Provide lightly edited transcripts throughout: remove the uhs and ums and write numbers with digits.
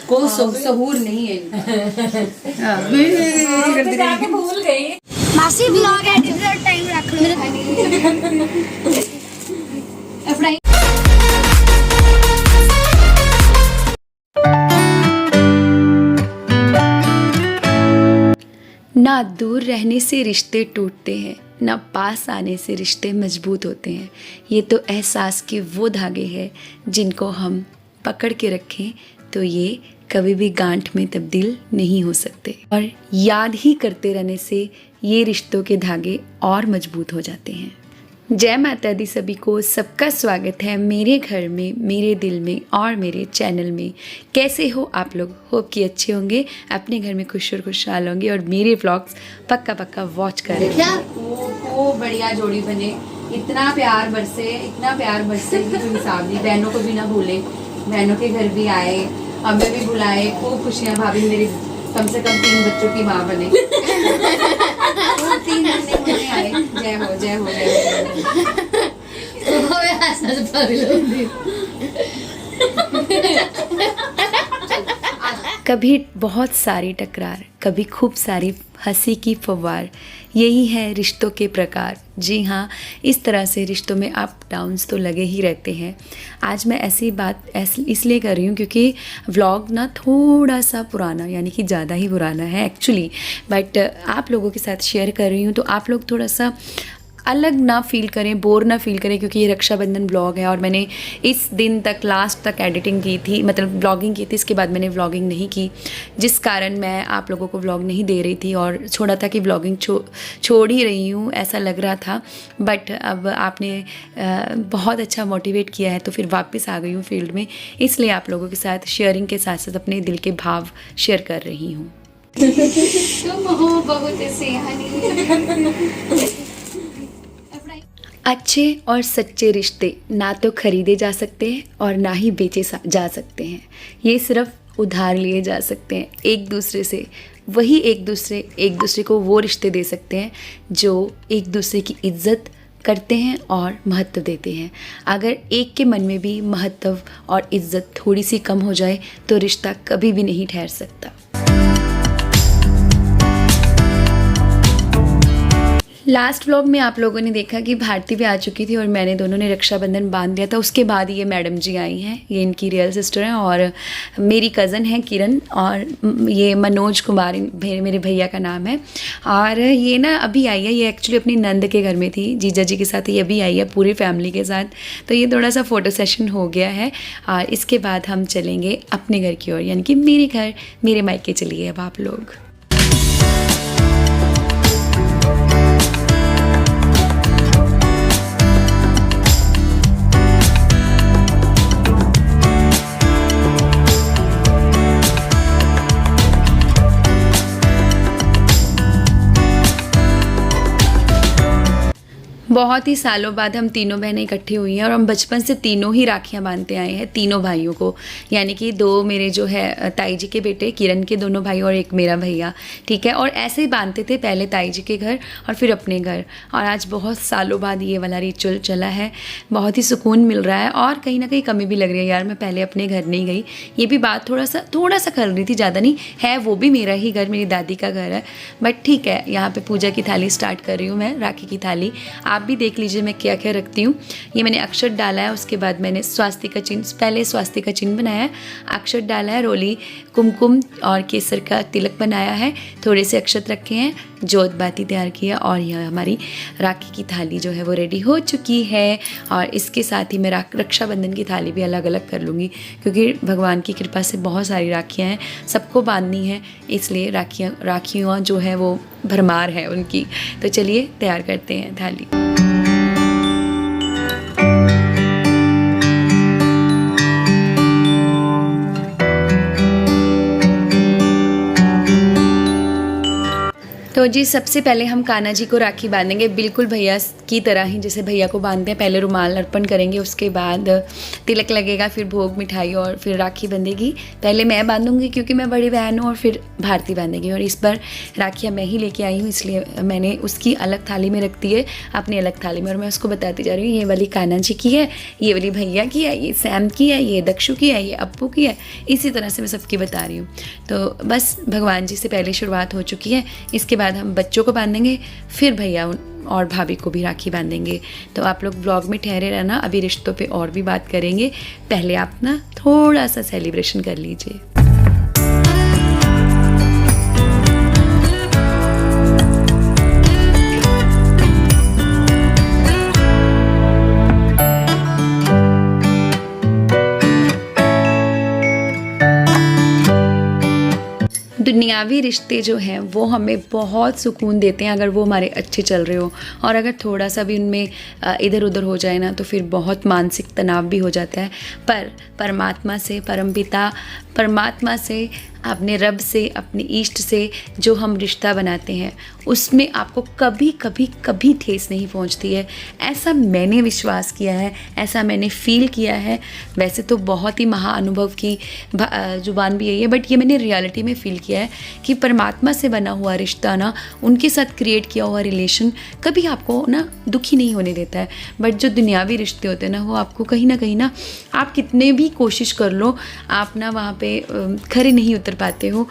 को सहूर नहीं है। भूल गई मासी ब्लॉग एडिटर टाइम रख लो। ना दूर रहने से रिश्ते टूटते हैं, ना पास आने से रिश्ते मजबूत होते हैं। ये तो एहसास के वो धागे हैं जिनको हम पकड़ के रखें तो ये कभी भी गांठ में तब्दील नहीं हो सकते, और याद ही करते रहने से ये रिश्तों के धागे और मजबूत हो जाते हैं। जय माता दी सभी को, सबका स्वागत है मेरे घर में, मेरे दिल में और मेरे चैनल में। कैसे हो आप लोग? होप कि अच्छे होंगे, अपने घर में खुश और खुशहाल होंगे और मेरे व्लॉग्स पक्का वॉच करें। क्या वो बढ़िया जोड़ी बने, इतना प्यार बरसे कि कोई हिसाब नहीं। बहनों को भी ना भूलें, बहनों के घर भी आए, हमें भी बुलाए, खूब खुशियाँ। भाभी मेरी कम से कम 3 बच्चों की माँ बने। 3 महीने आए। जय हो जय हो जय हो। कभी बहुत सारी टकरार, कभी खूब सारी हंसी की फव्वार, यही है रिश्तों के प्रकार। जी हाँ, इस तरह से रिश्तों में अप डाउन्स तो लगे ही रहते हैं। आज मैं ऐसी बात इसलिए कर रही हूँ क्योंकि व्लॉग ना थोड़ा सा पुराना, यानी कि ज़्यादा ही पुराना है एक्चुअली, बट आप लोगों के साथ शेयर कर रही हूँ तो आप लोग थोड़ा सा अलग ना फील करें, बोर ना फील करें, क्योंकि ये रक्षाबंधन ब्लॉग है और मैंने इस दिन तक लास्ट तक एडिटिंग की थी, मतलब ब्लॉगिंग की थी। इसके बाद मैंने व्लॉगिंग नहीं की, जिस कारण मैं आप लोगों को व्लॉग नहीं दे रही थी और छोड़ा था कि व्लॉगिंग छोड़ ही रही हूँ, ऐसा लग रहा था। बट अब आपने बहुत अच्छा मोटिवेट किया है तो फिर वापस आ गई हूँ फील्ड में, इसलिए आप लोगों के साथ शेयरिंग के साथ साथ अपने दिल के भाव शेयर कर रही हूँ। तुम हो बहुत सियानी। अच्छे और सच्चे रिश्ते ना तो खरीदे जा सकते हैं और ना ही बेचे जा सकते हैं। ये सिर्फ उधार लिए जा सकते हैं एक दूसरे से। वही एक दूसरे को वो रिश्ते दे सकते हैं जो एक दूसरे की इज्जत करते हैं और महत्व देते हैं। अगर एक के मन में भी महत्व और इज्जत थोड़ी सी कम हो जाए तो रिश्ता कभी भी नहीं ठहर सकता। लास्ट व्लॉग में आप लोगों ने देखा कि भारती भी आ चुकी थी और मैंने दोनों ने रक्षाबंधन बांध दिया था। उसके बाद ये मैडम जी आई हैं, ये इनकी रियल सिस्टर हैं और मेरी कज़न है किरण, और ये मनोज कुमार मेरे भैया का नाम है। और ये ना अभी आई है, ये एक्चुअली अपनी नंद के घर में थी, जीजा जी के साथ ये अभी आई है पूरी फैमिली के साथ। तो ये थोड़ा सा फ़ोटो सेशन हो गया है और इसके बाद हम चलेंगे अपने घर की ओर, यानी कि मेरे घर, मेरे मायके चलिए अब आप लोग। बहुत ही सालों बाद हम तीनों बहनें इकट्ठी हुई हैं और हम बचपन से तीनों ही राखियां बांधते आए हैं, तीनों भाइयों को, यानी कि 2 मेरे जो है ताई जी के बेटे, किरण के दोनों भाई और एक मेरा भैया, ठीक है। और ऐसे ही बांधते थे, पहले ताई जी के घर और फिर अपने घर। और आज बहुत सालों बाद ये वाला रिचुअल चला है, बहुत ही सुकून मिल रहा है और कहीं ना कहीं कमी भी लग रही है। यार मैं पहले अपने घर नहीं गई, ये भी बात थोड़ा सा कर रही थी, ज़्यादा नहीं है, वो भी मेरा ही घर, मेरी दादी का घर है। बट ठीक है, यहाँ पर पूजा की थाली स्टार्ट कर रही हूँ मैं, राखी की थाली। आप भी देख लीजिए मैं क्या क्या रखती हूँ। ये मैंने अक्षत डाला है, उसके बाद मैंने स्वास्तिक का चिन्ह, पहले स्वास्तिक का चिन्ह बनाया है, अक्षत डाला है, रोली, कुमकुम और केसर का तिलक बनाया है, थोड़े से अक्षत रखे हैं, जोत बाती तैयार किया और यह हमारी राखी की थाली जो है वो रेडी हो चुकी है। और इसके साथ ही मैं रक्षाबंधन की थाली भी अलग अलग कर लूँगी, क्योंकि भगवान की कृपा से बहुत सारी राखियाँ हैं, सबको बांधनी है, इसलिए राखियाँ जो है वो भरमार है उनकी। तो चलिए तैयार करते हैं थाली। तो जी सबसे पहले हम कान्हा जी को राखी बांधेंगे बिल्कुल भैया की तरह ही, जैसे भैया को बांधते हैं। पहले रुमाल अर्पण करेंगे, उसके बाद तिलक लगेगा, फिर भोग मिठाई और फिर राखी बंधेगी। पहले मैं बांधूंगी क्योंकि मैं बड़ी बहन हूँ, और फिर भारती बांधेगी। और इस बार राखियाँ मैं ही लेके आई हूँ, इसलिए मैंने उसकी अलग थाली में रख दी है, अपनी अलग थाली में। और मैं उसको बताती जा रही हूँ, ये वाली कान्हा जी की है, ये वाली भैया की है, ये सैम की है, ये दक्षु की है, ये अप्पू की है। इसी तरह से मैं सबकी बता रही हूँ। तो बस भगवान जी से पहले शुरुआत हो चुकी है, इसके बाद हम बच्चों को बांधेंगे, फिर भैया और भाभी को भी राखी बांधेंगे। तो आप लोग ब्लॉग में ठहरे रहना, अभी रिश्तों पे और भी बात करेंगे। पहले आप ना थोड़ा सा सेलिब्रेशन कर लीजिए। दुनियावी रिश्ते जो हैं वो हमें बहुत सुकून देते हैं अगर वो हमारे अच्छे चल रहे हो, और अगर थोड़ा सा भी उनमें इधर उधर हो जाए ना तो फिर बहुत मानसिक तनाव भी हो जाता है। पर परमात्मा से, परमपिता परमात्मा से, अपने रब से, अपने इष्ट से जो हम रिश्ता बनाते हैं उसमें आपको कभी कभी कभी ठेस नहीं पहुंचती है। ऐसा मैंने विश्वास किया है, ऐसा मैंने फील किया है। वैसे तो बहुत ही महाअनुभव की जुबान भी यही है, बट ये मैंने रियलिटी में फील किया है कि परमात्मा से बना हुआ रिश्ता ना, उनके साथ क्रिएट किया हुआ रिलेशन कभी आपको ना दुखी नहीं होने देता है। बट जो दुनियावी रिश्ते होते हैं ना, वो आपको कहीं ना आप कितने भी कोशिश कर लो, आप ना वहाँ पे खरे नहीं उतर पाते हो।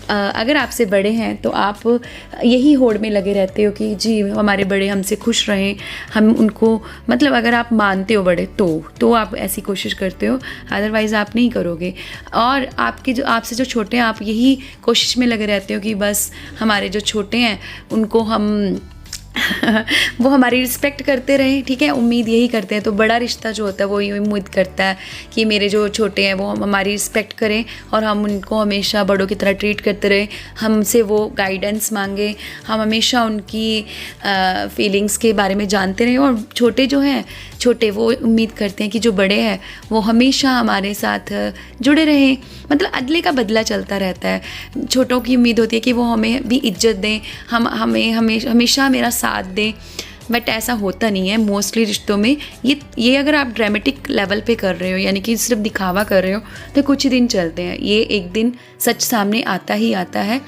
अगर आपसे बड़े हैं तो आप यही होड़ में लगे रहते हो कि जी हमारे बड़े हमसे खुश रहें, हम उनको, मतलब अगर आप मानते हो बड़े तो आप ऐसी कोशिश करते हो, अदरवाइज़ आप नहीं करोगे। और आपसे जो छोटे हैं, आप यही कोशिश में लगे रहते हो कि बस हमारे जो छोटे हैं उनको हम वो हमारी रिस्पेक्ट करते रहें, ठीक है, उम्मीद यही करते हैं। तो बड़ा रिश्ता जो होता है वो ये उम्मीद करता है कि मेरे जो छोटे हैं वो हमारी रिस्पेक्ट करें और हम उनको हमेशा बड़ों की तरह ट्रीट करते रहें, हमसे वो गाइडेंस मांगे, हम हमेशा उनकी फीलिंग्स के बारे में जानते रहें। और छोटे जो हैं, छोटे वो उम्मीद करते हैं कि जो बड़े हैं वो हमेशा हमारे साथ जुड़े रहें। मतलब अदले का बदला चलता रहता है। छोटों की उम्मीद होती है कि वो हमें भी इज्जत दें, हमें हमेशा मेरा साथ दें, बट ऐसा होता नहीं है मोस्टली रिश्तों में। ये अगर आप ड्रामेटिक लेवल पे कर रहे हो, यानी कि सिर्फ दिखावा कर रहे हो, तो कुछ ही दिन चलते हैं, ये एक दिन सच सामने आता ही आता है।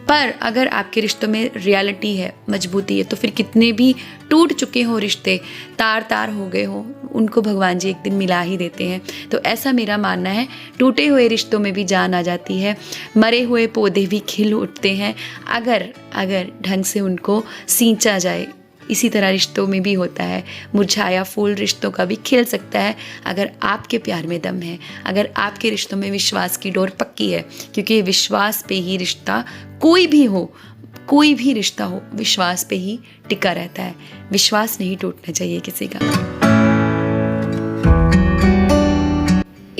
पर अगर आपके रिश्तों में रियलिटी है, मजबूती है, तो फिर कितने भी टूट चुके हो रिश्ते, तार हो गए हो, उनको भगवान जी एक दिन मिला ही देते हैं। तो ऐसा मेरा मानना है। टूटे हुए रिश्तों में भी जान आ जाती है, मरे हुए पौधे भी खिल उठते हैं अगर ढंग से उनको सींचा जाए। इसी तरह रिश्तों में भी होता है, मुरझाया फूल रिश्तों का भी खिल सकता है अगर आपके प्यार में दम है, अगर आपके रिश्तों में विश्वास की डोर पक्की है। क्योंकि विश्वास पे ही रिश्ता, कोई भी रिश्ता हो, विश्वास पे ही टिका रहता है। विश्वास नहीं टूटना चाहिए किसी का।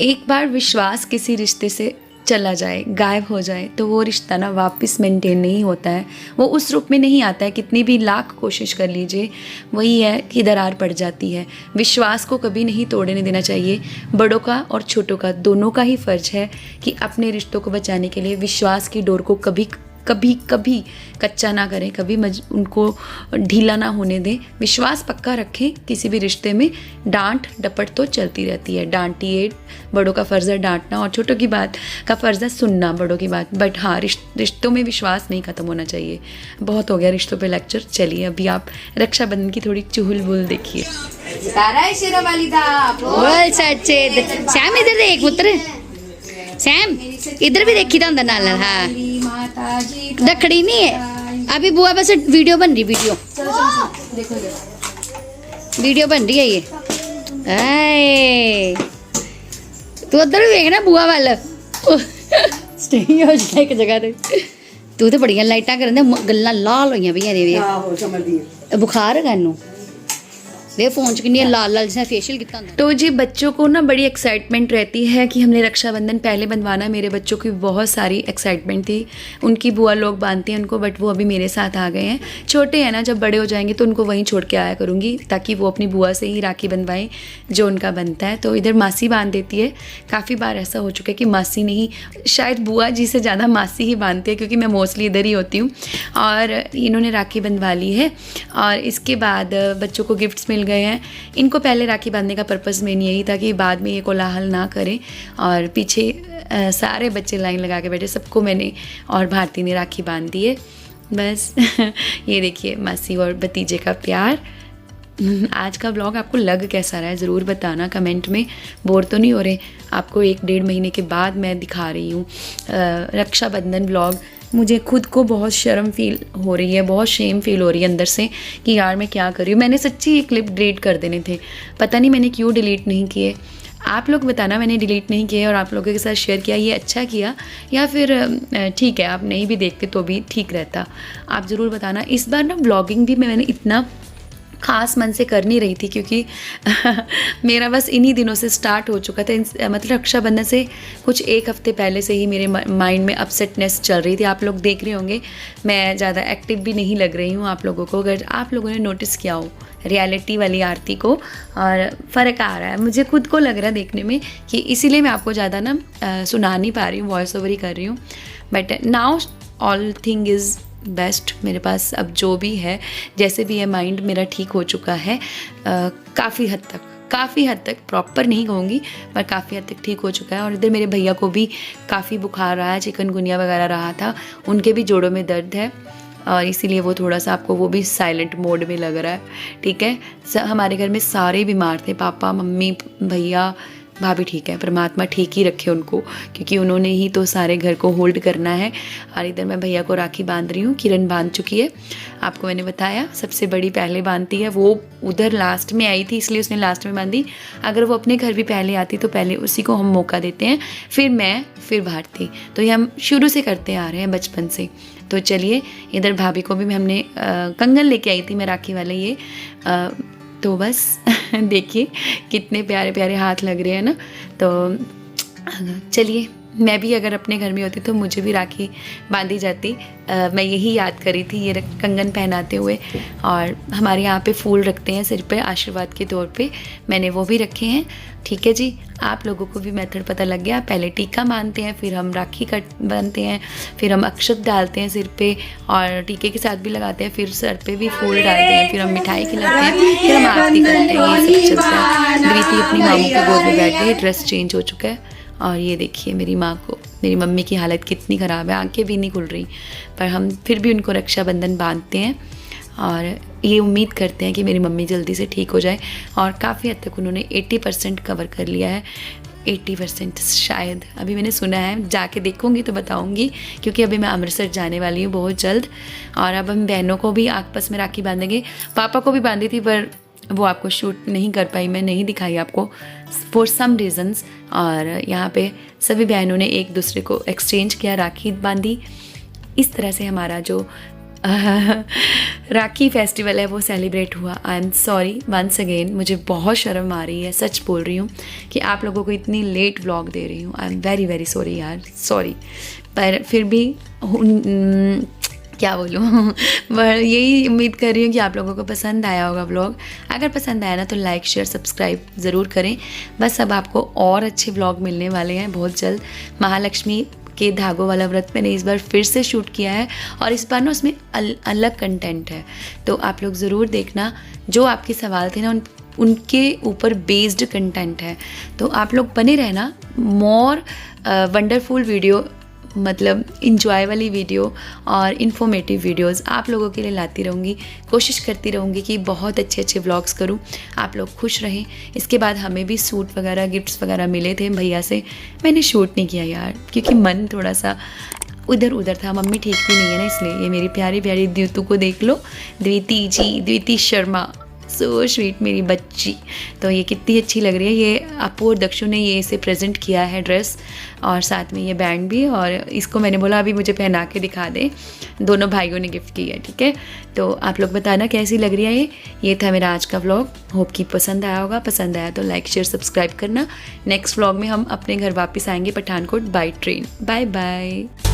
एक बार विश्वास किसी रिश्ते से चला जाए, गायब हो जाए, तो वो रिश्ता ना वापस मेंटेन नहीं होता है, वो उस रूप में नहीं आता है। कितनी भी लाख कोशिश कर लीजिए, वही है कि दरार पड़ जाती है। विश्वास को कभी नहीं तोड़ने देना चाहिए। बड़ों का और छोटों का दोनों का ही फ़र्ज है कि अपने रिश्तों को बचाने के लिए विश्वास की डोर को कभी कच्चा ना करें, कभी उनको ढीला ना होने दें। विश्वास पक्का रखें किसी भी रिश्ते में। डांट डपट तो चलती रहती है, डांटिए, बड़ों का फ़र्ज़ है डांटना, और छोटों की बात का फ़र्ज़ है सुनना, बड़ों की बात। बट हाँ, रिश्तों में विश्वास नहीं ख़त्म होना चाहिए। बहुत हो गया रिश्तों पे लेक्चर। चलिए अभी आप रक्षाबंधन की थोड़ी चुहल बुल देखिए। श्याम इधर देख पुत्र, सैम इधर भी देखी था नाल। हाँ रखड़ी नहीं है अभी बुआ, बस वीडियो बन रही, वीडियो बन रही है ये। तू उधर भी देखना बुआ वाल एक जगह ते तू तो बड़ियां लाइटां करन, गल्लां लाल होइयां पईयां ने। बुखार है इनू वे फोन च किन्नी लाल लाल जिस फेशियल कितना होंदा। तो जी बच्चों को ना बड़ी एक्साइटमेंट रहती है कि हमने रक्षाबंधन पहले बंधवाना। मेरे बच्चों की बहुत सारी एक्साइटमेंट थी, उनकी बुआ लोग बांधते हैं उनको, बट वो अभी मेरे साथ आ गए हैं। छोटे हैं ना, जब बड़े हो जाएंगे तो उनको वहीं छोड़ के आया करूँगी ताकि वो अपनी बुआ से ही राखी बंधवाएं जो उनका बनता है। तो इधर मासी बांध देती है। काफ़ी बार ऐसा हो चुका है कि मासी नहीं, शायद बुआ जी से ज़्यादा मासी ही बांधती है क्योंकि मैं मोस्टली इधर ही होती हूँ। और इन्होंने राखी बंधवा ली है और इसके बाद बच्चों को गिफ्ट्स मिल गए हैं। इनको पहले राखी बांधने का पर्पज़ मेन यही था कि बाद में ये कोलाहल ना करें। और पीछे सारे बच्चे लाइन लगा के बैठे, सबको मैंने और भारती ने राखी बांध दी है। बस ये देखिए मासी और भतीजे का प्यार। आज का व्लॉग आपको लग कैसा रहा है ज़रूर बताना कमेंट में। बोर तो नहीं हो रहे? आपको 1-1.5 महीने के बाद मैं दिखा रही हूँ रक्षाबंधन व्लॉग। मुझे खुद को बहुत शर्म फील हो रही है, बहुत शेम फील हो रही है अंदर से कि यार मैं क्या कर रही हूँ। मैंने सच्ची ये क्लिप डिलीट कर देने थे, पता नहीं मैंने क्यों डिलीट नहीं किए। आप लोग बताना, मैंने डिलीट नहीं किए और आप लोगों के साथ शेयर किया, ये अच्छा किया या फिर ठीक है आप नहीं भी देखते तो भी ठीक रहता। आप ज़रूर बताना। इस बार ना व्लॉगिंग भी मैंने इतना ख़ास मन से कर नहीं रही थी क्योंकि मेरा बस इन्हीं दिनों से स्टार्ट हो चुका था। मतलब रक्षाबंधन से कुछ 1 हफ़्ते पहले से ही मेरे माइंड में अपसेटनेस चल रही थी। आप लोग देख रहे होंगे मैं ज़्यादा एक्टिव भी नहीं लग रही हूँ आप लोगों को। अगर आप लोगों ने नोटिस किया हो रियलिटी वाली आरती को, और फ़र्क आ रहा है मुझे खुद को लग रहा है देखने में कि इसीलिए मैं आपको ज़्यादा ना सुना नहीं पा रही हूँ, वॉइस ओवर ही कर रही हूँ। But now all thing is best. मेरे पास अब जो भी है जैसे भी है माइंड मेरा ठीक हो चुका है काफ़ी हद तक प्रॉपर नहीं कहूँगी पर काफ़ी हद तक ठीक हो चुका है। और इधर मेरे भैया को भी काफ़ी बुखार रहा है, चिकनगुनिया वगैरह रहा था, उनके भी जोड़ों में दर्द है और इसीलिए वो थोड़ा सा आपको वो भी साइलेंट मोड में लग रहा है। ठीक है, हमारे घर में सारे बीमार थे, पापा मम्मी भैया भाभी ठीक है, परमात्मा ठीक ही रखे उनको क्योंकि उन्होंने ही तो सारे घर को होल्ड करना है। और इधर मैं भैया को राखी बांध रही हूँ, किरण बांध चुकी है। आपको मैंने बताया सबसे बड़ी पहले बांधती है, वो उधर लास्ट में आई थी इसलिए उसने लास्ट में बांधी। अगर वो अपने घर भी पहले आती तो पहले उसी को हम मौका देते हैं, फिर मैं, फिर भारती। तो ये हम शुरू से करते आ रहे हैं बचपन से। तो चलिए, इधर भाभी को भी हमने कंगन लेके आई थी मैं राखी वाले ये तो बस देखिए कितने प्यारे प्यारे हाथ लग रहे हैं ना। तो चलिए, मैं भी अगर अपने घर में होती तो मुझे भी राखी बांधी जाती। मैं यही याद करी थी ये कंगन पहनाते हुए। और हमारे यहाँ पे फूल रखते हैं सिर पे आशीर्वाद के तौर पे, मैंने वो भी रखे हैं। ठीक है जी, आप लोगों को भी मेथड पता लग गया। पहले टीका बांधते हैं, फिर हम राखी बांधते हैं, फिर हम अक्षत डालते हैं सिर पे और टीके के साथ भी लगाते हैं, फिर सर पे भी फूल डालते हैं, फिर हम मिठाई खिलाते हैं, फिर हम आरती करते हैं। ये सब चलता है। प्रीति अपनी मामू के गोद में बैठ गई, ड्रेस चेंज हो चुका है। और ये देखिए मेरी माँ को, मेरी मम्मी की हालत कितनी ख़राब है, आंखें भी नहीं खुल रही, पर हम फिर भी उनको रक्षाबंधन बांधते हैं और ये उम्मीद करते हैं कि मेरी मम्मी जल्दी से ठीक हो जाए। और काफ़ी हद तक उन्होंने 80% कवर कर लिया है, 80% शायद, अभी मैंने सुना है, जाके देखूंगी तो बताऊंगी क्योंकि अभी मैं अमृतसर जाने वाली हूँ बहुत जल्द। और अब हम बहनों को भी आपस में राखी बांधेंगे। पापा को भी बांधी थी पर वो आपको शूट नहीं कर पाई, मैं नहीं दिखाई आपको फॉर सम रीज़न्स। और यहाँ पे सभी बहनों ने एक दूसरे को एक्सचेंज किया, राखी बांधी। इस तरह से हमारा जो राखी फेस्टिवल है वो सेलिब्रेट हुआ। I am sorry once again, मुझे बहुत शर्म आ रही है, सच बोल रही हूँ कि आप लोगों को इतनी लेट व्लॉग दे रही हूँ। I am very very sorry यार, सॉरी। पर फिर भी क्या बोलूँ यही उम्मीद कर रही हूँ कि आप लोगों को पसंद आया होगा व्लॉग। अगर पसंद आया ना तो लाइक शेयर सब्सक्राइब ज़रूर करें। बस अब आपको और अच्छे व्लॉग मिलने वाले हैं बहुत जल्द। महालक्ष्मी के धागों वाला व्रत मैंने इस बार फिर से शूट किया है और इस बार ना उसमें अलग कंटेंट है, तो आप लोग ज़रूर देखना। जो आपके सवाल थे ना उनके ऊपर बेस्ड कंटेंट है, तो आप लोग बने रहना। मोर वंडरफुल वीडियो, मतलब इंजॉय वाली वीडियो और इन्फॉर्मेटिव वीडियोस आप लोगों के लिए लाती रहूँगी। कोशिश करती रहूँगी कि बहुत अच्छे अच्छे व्लॉग्स करूँ, आप लोग खुश रहें। इसके बाद हमें भी सूट वगैरह गिफ्ट्स वगैरह मिले थे भैया से, मैंने शूट नहीं किया यार क्योंकि मन थोड़ा सा उधर उधर था। मम्मी ठीक भी नहीं है ना, इसलिए। ये मेरी प्यारी प्यारी द्वितु को देख लो, द्विति जी, द्विति शर्मा, सो स्वीट मेरी बच्ची। तो ये कितनी अच्छी लग रही है। ये अपू और दक्षु ने ये इसे प्रेजेंट किया है ड्रेस, और साथ में ये बैंड भी, और इसको मैंने बोला अभी मुझे पहना के दिखा दे। दोनों भाइयों ने गिफ्ट की है, ठीक है। तो आप लोग बताना कैसी लग रही है ये था मेरा आज का व्लॉग। होप कि पसंद आया होगा। पसंद आया तो लाइक शेयर सब्सक्राइब करना। नेक्स्ट व्लॉग में हम अपने घर वापस आएंगे Pathankot by train. Bye bye.